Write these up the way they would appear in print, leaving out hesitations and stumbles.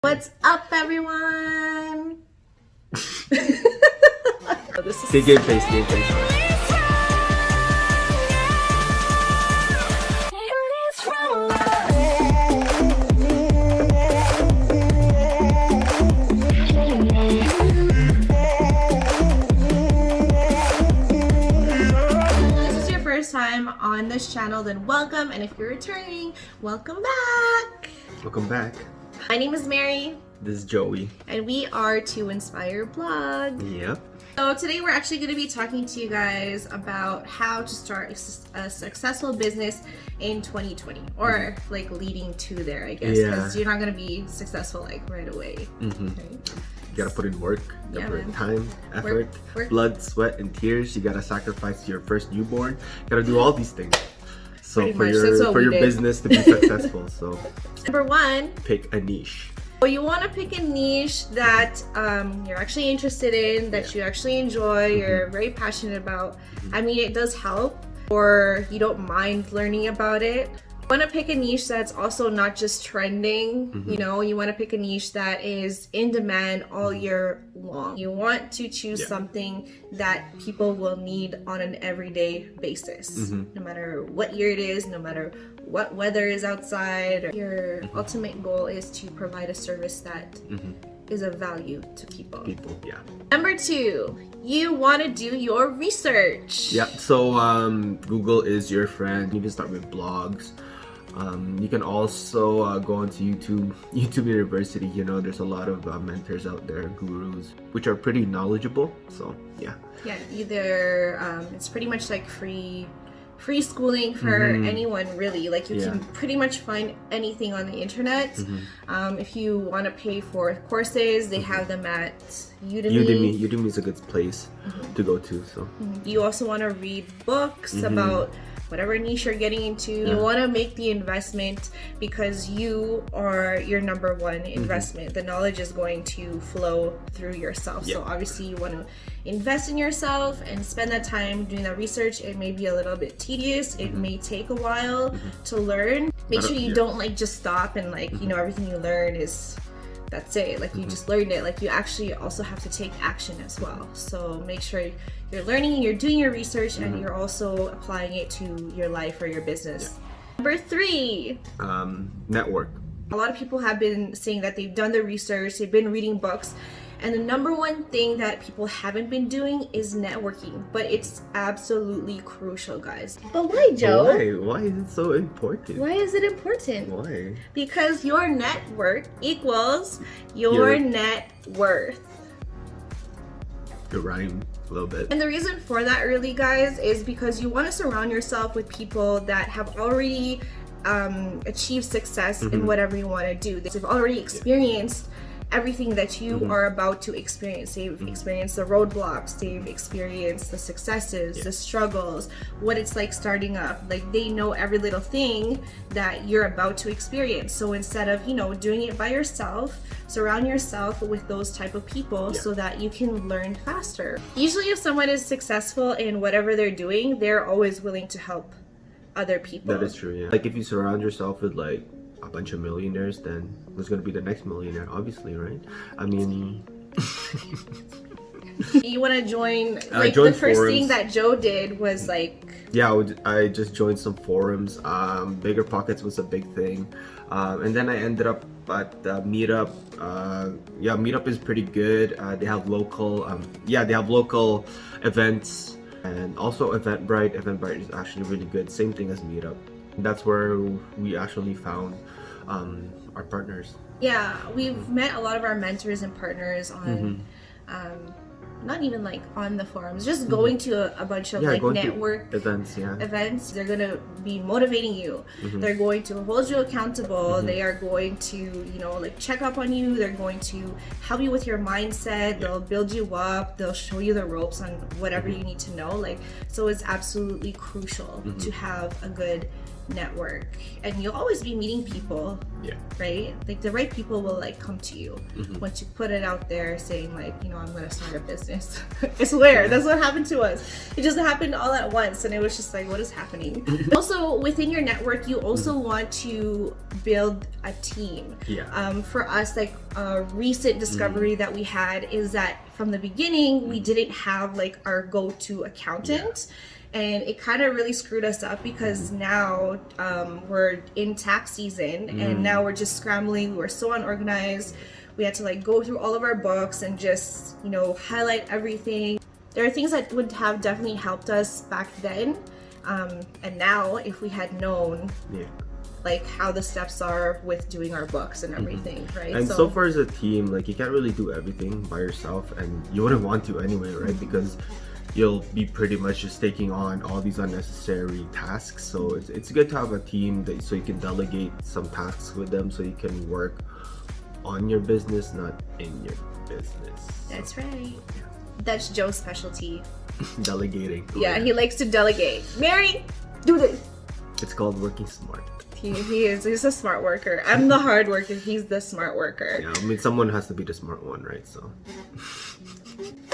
What's up, everyone? Say game face, game face. Time on this channel, then welcome, and if you're returning, welcome back. Welcome back. My name is Mary. This is Joey. And we are To Inspire Blog. Yep. So today we're actually going to be talking to you guys about how to start a successful business in 2020, or like leading to there, I guess, because you're not going to be successful like right away. Right? You gotta put in work, you gotta put in time, effort, work. blood, sweat, and tears. You gotta sacrifice your first newborn. You gotta do all these things. So for your business to be successful. So number one, pick a niche. Well, you want to pick a niche that you're actually interested in, that you actually enjoy, you're very passionate about. I mean, it does help, or you don't mind learning about it. You want to pick a niche that's also not just trending. You know, you want to pick a niche that is in demand all year long. You want to choose something that people will need on an everyday basis, no matter what year it is, no matter what weather is outside. Your ultimate goal is to provide a service that is of value to people. Number two, you want to do your research. Yeah, so Google is your friend. You can start with blogs. You can also go onto YouTube University. You know, there's a lot of mentors out there, gurus, which are pretty knowledgeable. So yeah, either it's pretty much like free schooling for anyone, really. Like you can pretty much find anything on the internet. If you want to pay for courses, they have them at Udemy. Udemy is a good place to go to. So you also want to read books about whatever niche you're getting into. You want to make the investment because you are your number one investment. The knowledge is going to flow through yourself. So obviously you want to invest in yourself and spend that time doing that research. It may be a little bit tedious. It may take a while to learn. Make sure you don't like just stop and like, you know, everything you learn is that's it. Like you just learned it. Like you actually also have to take action as well. So make sure you're learning, you're doing your research, and you're also applying it to your life or your business. Number three, network. A lot of people have been saying that they've done their research, they've been reading books, and the number one thing that people haven't been doing is networking. But it's absolutely crucial, guys. But why, Joe? Why is it so important? Why is it important? Why? Because your network equals your net worth. It rhymed a little bit. And the reason for that, really, guys, is because you want to surround yourself with people that have already achieved success in whatever you want to do. They've already experienced everything that you are about to experience. They've experienced the roadblocks, they've experienced the successes, the struggles, what it's like starting up. Like they know every little thing that you're about to experience. So instead of, you know, doing it by yourself, surround yourself with those type of people so that you can learn faster. Usually if someone is successful in whatever they're doing, they're always willing to help other people. That is true, yeah. Like if you surround yourself with like a bunch of millionaires, then who's gonna be the next millionaire? Obviously, right? I mean, you want to join? Like the first forums. Thing that Joe did was like. Yeah, I just joined some forums. Bigger Pockets was a big thing, and then I ended up at Meetup. Meetup is pretty good. They have local, events, and also Eventbrite. Eventbrite is actually really good. Same thing as Meetup. That's where we actually found our partners. Yeah, we've met a lot of our mentors and partners on not even like on the forums, just going to a bunch of like network events. They're gonna be motivating you. They're going to hold you accountable. They are going to, you know, like check up on you. They're going to help you with your mindset. They'll build you up. They'll show you the ropes on whatever you need to know. Like, so it's absolutely crucial to have a good network, and you'll always be meeting people, Yeah. right? Like the right people will like come to you once you put it out there saying like, you know, I'm gonna start a business. I swear, that's what happened to us. It just happened all at once, and it was just like, what is happening? Also, within your network, you also want to build a team. Yeah. For us, like a recent discovery that we had is that from the beginning, we didn't have like our go-to accountant. And it kind of really screwed us up because now we're in tax season and now we're just scrambling. We're so unorganized. We had to like go through all of our books and just, you know, highlight everything. There are things that would have definitely helped us back then. And now if we had known like how the steps are with doing our books and everything, right? And so far as a team, like you can't really do everything by yourself, and you wouldn't want to anyway, right? Because you'll be pretty much just taking on all these unnecessary tasks. So it's good to have a team that so you can delegate some tasks with them so you can work on your business, not in your business. That's right. That's Joe's specialty. Delegating. Yeah, he likes to delegate. Mary, do this. It's called working smart. He's a smart worker. I'm the hard worker. He's the smart worker. Yeah, I mean someone has to be the smart one, right? So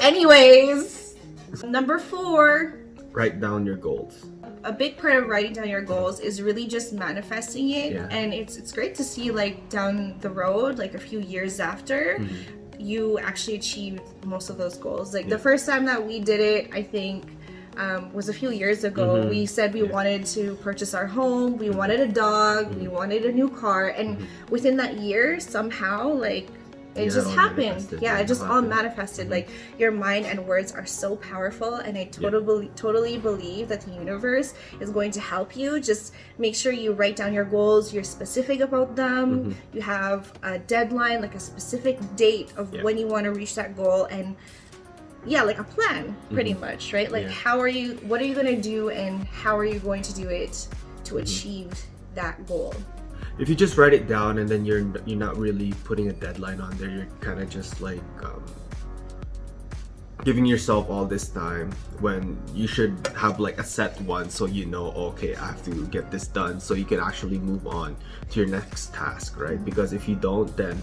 anyways, number 4, write down your goals. a big part of writing down your goals is really just manifesting it. And it's great to see like down the road, like a few years after, you actually achieved most of those goals. Like the first time that we did it, I think was a few years ago. We said we wanted to purchase our home, we wanted a dog, we wanted a new car, and within that year somehow like it just happened. It just all manifested. Like your mind and words are so powerful, and I totally believe that the universe is going to help you. Just make sure you write down your goals, you're specific about them, you have a deadline, like a specific date of when you want to reach that goal, and like a plan pretty much, right? Like what are you going to do, and how are you going to do it to achieve that goal? If you just write it down and then you're not really putting a deadline on there, you're kind of just like giving yourself all this time when you should have like a set one, so you know, okay, I have to get this done, so you can actually move on to your next task, right? Because if you don't, then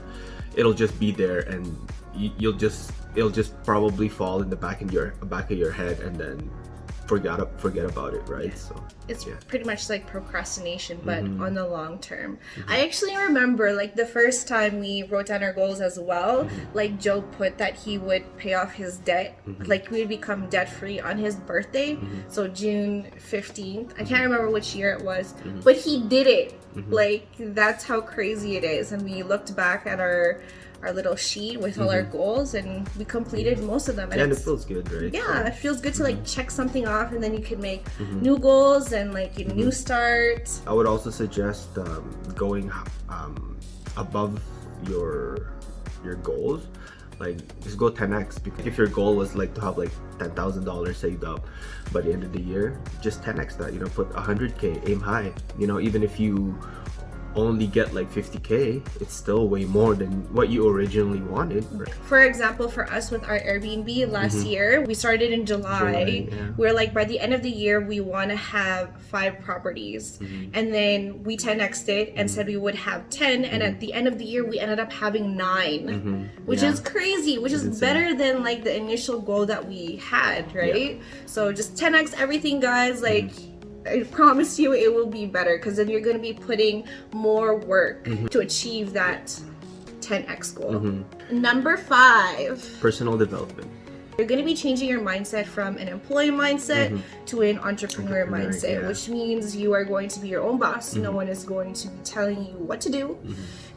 it'll just be there, and it'll just probably fall in the back of your head, and then forget about it, right? So it's pretty much like procrastination, but on the long term. I actually remember like the first time we wrote down our goals as well, like Joe put that he would pay off his debt, like we would become debt free on his birthday, so June 15th. I can't remember which year it was, but he did it. Like that's how crazy it is. And we looked back at our little sheet with all our goals, and we completed most of them. And it feels good, right? Yeah, it feels good to like check something off, and then you can make new goals and like a new start. I would also suggest going above your goals. Like just go 10x, because if your goal was like to have like $10,000 saved up by the end of the year, just 10x that. You know, put 100K, aim high. You know, even if you only get like 50K, it's still way more than what you originally wanted, right? For example, for us with our Airbnb last year, we started in July. We're like, by the end of the year we want to have 5 properties, and then we 10x'd it and said we would have 10, and at the end of the year we ended up having 9, which is crazy, which is better than like the initial goal that we had, right? So just 10x everything, guys. Like I promise you it will be better, because then you're going to be putting more work to achieve that 10x goal. Number 5, personal development. You're going to be changing your mindset from an employee mindset to an entrepreneur mindset, which means you are going to be your own boss. No one is going to be telling you what to do.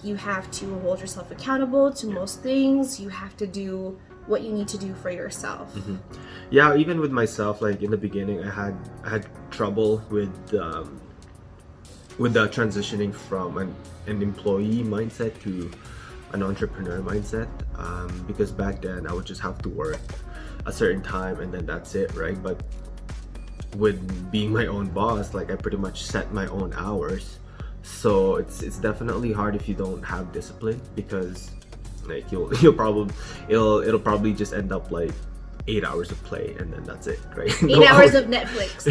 You have to hold yourself accountable to most things. You have to do what you need to do for yourself. Yeah, even with myself, like in the beginning, I had trouble with the transitioning from an employee mindset to an entrepreneur mindset, because back then I would just have to work a certain time and then that's it, right? But with being my own boss, like I pretty much set my own hours, so it's definitely hard if you don't have discipline, because like it'll probably just end up like 8 hours of play, and then that's it, right? 8 hours of Netflix.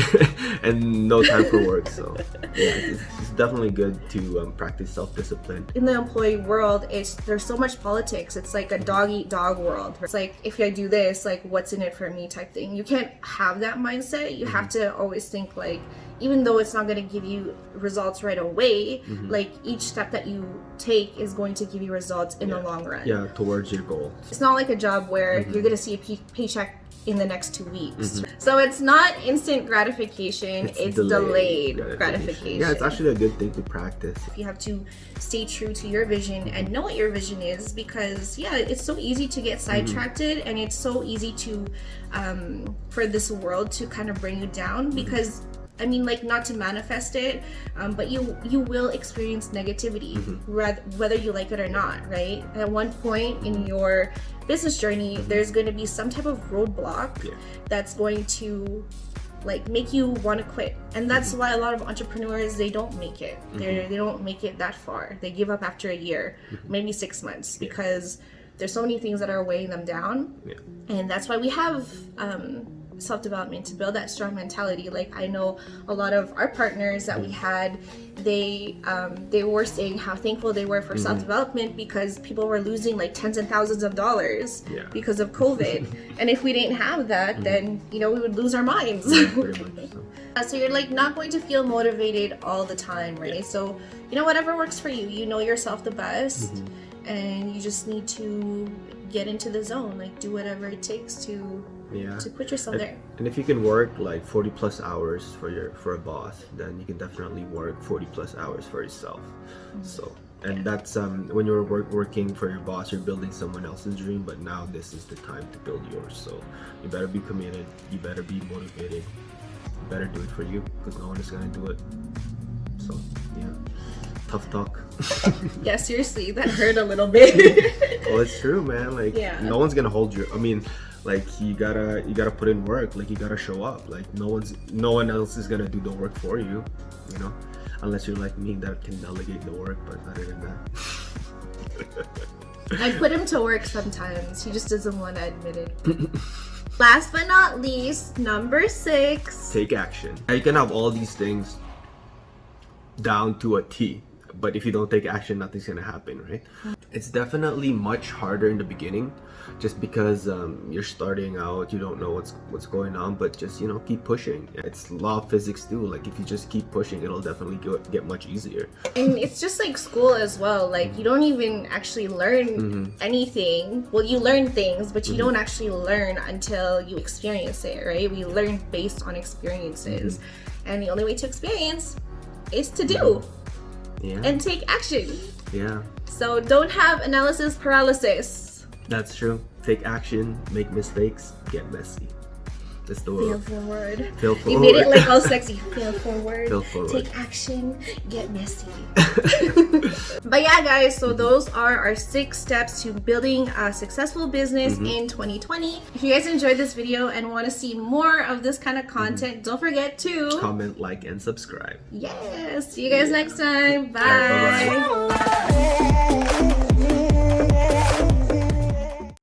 And no time for work. So yeah, it's definitely good to practice self-discipline. In the employee world, there's so much politics. It's like a dog eat dog world. It's like, if I do this, like, what's in it for me type thing. You can't have that mindset. You have to always think like, even though it's not going to give you results right away, like each step that you take is going to give you results in the long run. Yeah, towards your goal. It's not like a job where you're going to see a paycheck in the next 2 weeks. So it's not instant gratification, it's delayed gratification. Yeah, it's actually a good thing to practice. You have to stay true to your vision and know what your vision is, because yeah, it's so easy to get sidetracked, and it's so easy to for this world to kind of bring you down, because I mean, like, not to manifest it, but you will experience negativity, whether you like it or not, right? At one point in your business journey, there's going to be some type of roadblock that's going to like make you want to quit, and that's why a lot of entrepreneurs, they don't make it. They don't make it that far. They give up after a year, maybe 6 months, because there's so many things that are weighing them down, and that's why we have self-development, to build that strong mentality. Like, I know a lot of our partners that we had, they were saying how thankful they were for self-development, because people were losing like tens and thousands of dollars because of COVID. And if we didn't have that, then we would lose our minds. Pretty much so. So you're like not going to feel motivated all the time, right? So whatever works for you, you know yourself the best, and you just need to get into the zone, like do whatever it takes to put yourself there. And if you can work like 40 plus hours for a boss, then you can definitely work 40 plus hours for yourself. So, and that's when you're working for your boss, you're building someone else's dream, but now this is the time to build yours. So you better be committed, you better be motivated, you better do it for you, because no one is gonna do it. So yeah, tough talk. Yeah, seriously, that hurt a little bit. Well, it's true, man. Like, no one's gonna hold you. I mean, like, you gotta put in work. Like, you gotta show up. Like, no one else is gonna do the work for you, unless you're like me, that can delegate the work. But other than that, I put him to work sometimes. He just doesn't want to admit it. Last but not least, number 6. Take action. Now, you can have all these things down to a T, but if you don't take action, nothing's gonna happen, right? It's definitely much harder in the beginning, just because you're starting out, you don't know what's going on, but just keep pushing. It's law of physics too. Like, if you just keep pushing, it'll definitely get much easier. And it's just like school as well. Like, you don't even actually learn anything. Well, you learn things, but you don't actually learn until you experience it, right? We learn based on experiences, and the only way to experience is to do and take action. Yeah. So don't have analysis paralysis. That's true. Take action, make mistakes, get messy. That's the word. Fail forward. Fail forward. You made it like all sexy. Fail forward. Fail forward. Take action, get messy. But yeah, guys, so those are our 6 steps to building a successful business in 2020. If you guys enjoyed this video and want to see more of this kind of content, don't forget to comment, like, and subscribe. Yes. See you guys next time. Bye. Bye-bye.